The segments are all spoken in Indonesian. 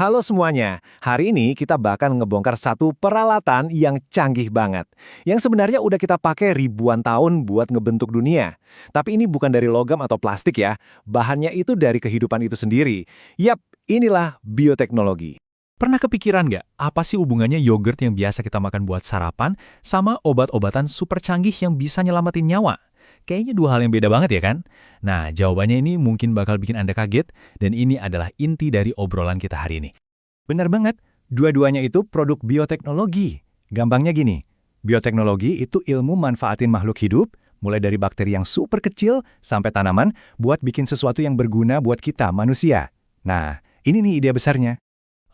Halo semuanya, hari ini kita bakal ngebongkar satu peralatan yang canggih banget. Yang sebenarnya udah kita pakai ribuan tahun buat ngebentuk dunia. Tapi ini bukan dari logam atau plastik ya, bahannya itu dari kehidupan itu sendiri. Yap, inilah bioteknologi. Pernah kepikiran nggak, apa sih hubungannya yogurt yang biasa kita makan buat sarapan sama obat-obatan super canggih yang bisa nyelamatin nyawa? Kayaknya dua hal yang beda banget ya kan? Nah, jawabannya ini mungkin bakal bikin Anda kaget, dan ini adalah inti dari obrolan kita hari ini. Benar banget, dua-duanya itu produk bioteknologi. Gampangnya gini, bioteknologi itu ilmu manfaatin makhluk hidup, mulai dari bakteri yang super kecil sampai tanaman, buat bikin sesuatu yang berguna buat kita, manusia. Nah, ini nih ide besarnya.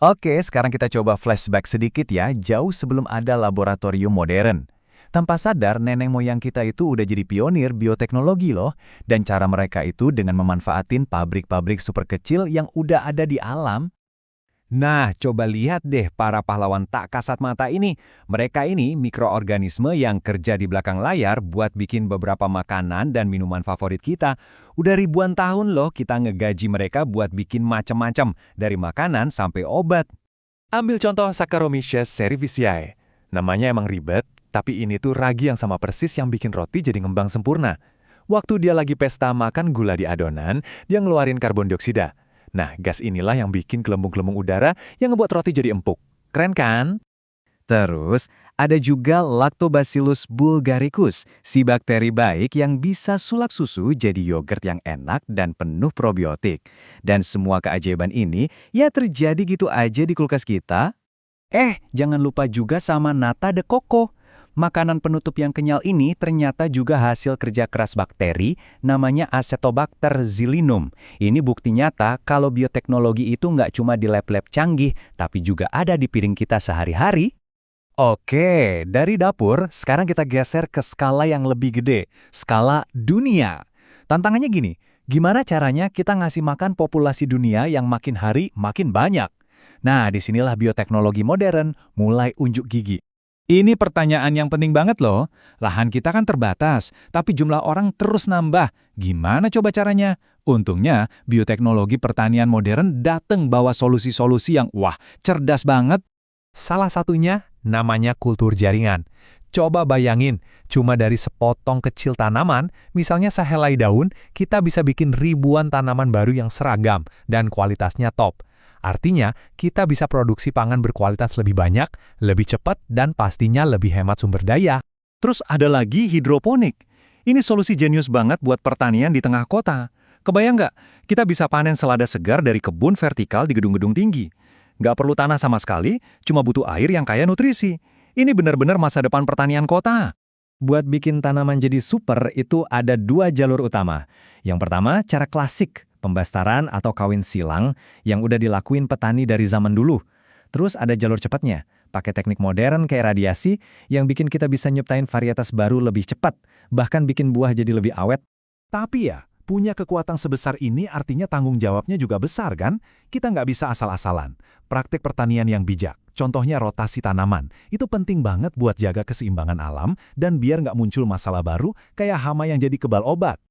Oke, sekarang kita coba flashback sedikit ya, jauh sebelum ada laboratorium modern. Tanpa sadar, nenek moyang kita itu udah jadi pionir bioteknologi loh. Dan cara mereka itu dengan memanfaatin pabrik-pabrik super kecil yang udah ada di alam. Nah, coba lihat deh para pahlawan tak kasat mata ini. Mereka ini mikroorganisme yang kerja di belakang layar buat bikin beberapa makanan dan minuman favorit kita. Udah ribuan tahun loh kita ngegaji mereka buat bikin macam-macam, dari makanan sampai obat. Ambil contoh Saccharomyces cerevisiae. Namanya emang ribet, tapi ini tuh ragi yang sama persis yang bikin roti jadi ngembang sempurna. Waktu dia lagi pesta makan gula di adonan, dia ngeluarin karbon dioksida. Nah, gas inilah yang bikin gelembung-gelembung udara yang ngebuat roti jadi empuk. Keren kan? Terus, ada juga Lactobacillus bulgaricus, si bakteri baik yang bisa sulap susu jadi yogurt yang enak dan penuh probiotik. Dan semua keajaiban ini ya terjadi gitu aja di kulkas kita. Jangan lupa juga sama nata de coco. Makanan penutup yang kenyal ini ternyata juga hasil kerja keras bakteri, namanya Acetobacter xylinum. Ini bukti nyata kalau bioteknologi itu nggak cuma di lab-lab canggih, tapi juga ada di piring kita sehari-hari. Oke, dari dapur, sekarang kita geser ke skala yang lebih gede, skala dunia. Tantangannya gini, gimana caranya kita ngasih makan populasi dunia yang makin hari makin banyak? Nah, disinilah bioteknologi modern mulai unjuk gigi. Ini pertanyaan yang penting banget loh. Lahan kita kan terbatas, tapi jumlah orang terus nambah. Gimana coba caranya? Untungnya, bioteknologi pertanian modern dateng bawa solusi-solusi yang cerdas banget. Salah satunya namanya kultur jaringan. Coba bayangin, cuma dari sepotong kecil tanaman, misalnya sehelai daun, kita bisa bikin ribuan tanaman baru yang seragam dan kualitasnya top. Artinya, kita bisa produksi pangan berkualitas lebih banyak, lebih cepat, dan pastinya lebih hemat sumber daya. Terus ada lagi hidroponik. Ini solusi jenius banget buat pertanian di tengah kota. Kebayang nggak? Kita bisa panen selada segar dari kebun vertikal di gedung-gedung tinggi. Nggak perlu tanah sama sekali, cuma butuh air yang kaya nutrisi. Ini benar-benar masa depan pertanian kota. Buat bikin tanaman jadi super, itu ada dua jalur utama. Yang pertama, cara klasik. Pembastaran atau kawin silang yang udah dilakuin petani dari zaman dulu. Terus ada jalur cepatnya, pakai teknik modern kayak radiasi yang bikin kita bisa nyiptain varietas baru lebih cepat, bahkan bikin buah jadi lebih awet. Tapi ya, punya kekuatan sebesar ini artinya tanggung jawabnya juga besar kan? Kita nggak bisa asal-asalan. Praktik pertanian yang bijak, contohnya rotasi tanaman, itu penting banget buat jaga keseimbangan alam dan biar nggak muncul masalah baru kayak hama yang jadi kebal obat.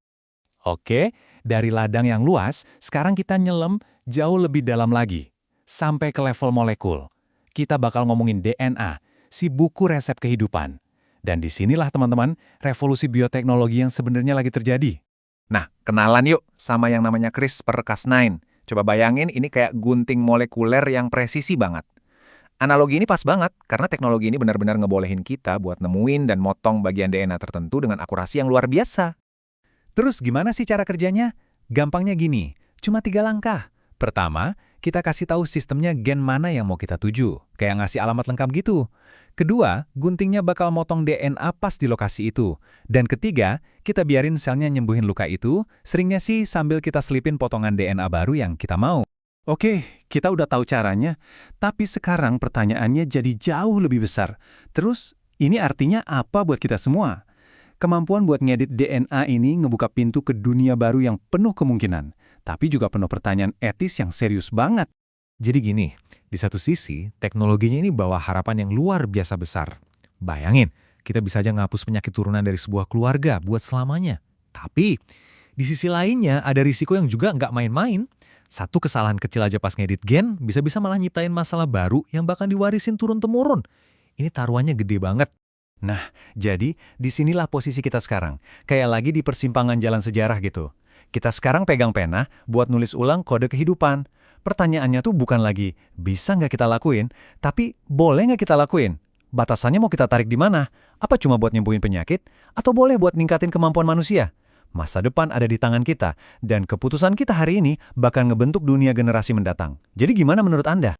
Oke, dari ladang yang luas, sekarang kita nyelam jauh lebih dalam lagi. Sampai ke level molekul. Kita bakal ngomongin DNA, si buku resep kehidupan. Dan disinilah teman-teman, revolusi bioteknologi yang sebenarnya lagi terjadi. Nah, kenalan yuk sama yang namanya CRISPR-Cas9. Coba bayangin ini kayak gunting molekuler yang presisi banget. Analogi ini pas banget, karena teknologi ini benar-benar ngebolehin kita buat nemuin dan motong bagian DNA tertentu dengan akurasi yang luar biasa. Terus gimana sih cara kerjanya? Gampangnya gini, cuma 3 langkah. Pertama, kita kasih tahu sistemnya gen mana yang mau kita tuju, kayak ngasih alamat lengkap gitu. Kedua, guntingnya bakal motong DNA pas di lokasi itu. Dan ketiga, kita biarin selnya nyembuhin luka itu, seringnya sih sambil kita selipin potongan DNA baru yang kita mau. Oke, kita udah tahu caranya, tapi sekarang pertanyaannya jadi jauh lebih besar. Terus, ini artinya apa buat kita semua? Kemampuan buat ngedit DNA ini ngebuka pintu ke dunia baru yang penuh kemungkinan, tapi juga penuh pertanyaan etis yang serius banget. Jadi gini, di satu sisi, teknologinya ini bawa harapan yang luar biasa besar. Bayangin, kita bisa aja ngapus penyakit turunan dari sebuah keluarga buat selamanya. Tapi, di sisi lainnya ada risiko yang juga nggak main-main. Satu kesalahan kecil aja pas ngedit gen, bisa-bisa malah nyiptain masalah baru yang bahkan diwarisin turun-temurun. Ini taruhannya gede banget. Nah, jadi disinilah posisi kita sekarang. Kayak lagi di persimpangan jalan sejarah gitu. Kita sekarang pegang pena buat nulis ulang kode kehidupan. Pertanyaannya tuh bukan lagi, bisa nggak kita lakuin, tapi boleh nggak kita lakuin? Batasannya mau kita tarik di mana? Apa cuma buat nyembuhin penyakit? Atau boleh buat ningkatin kemampuan manusia? Masa depan ada di tangan kita, dan keputusan kita hari ini bakal ngebentuk dunia generasi mendatang. Jadi gimana menurut Anda?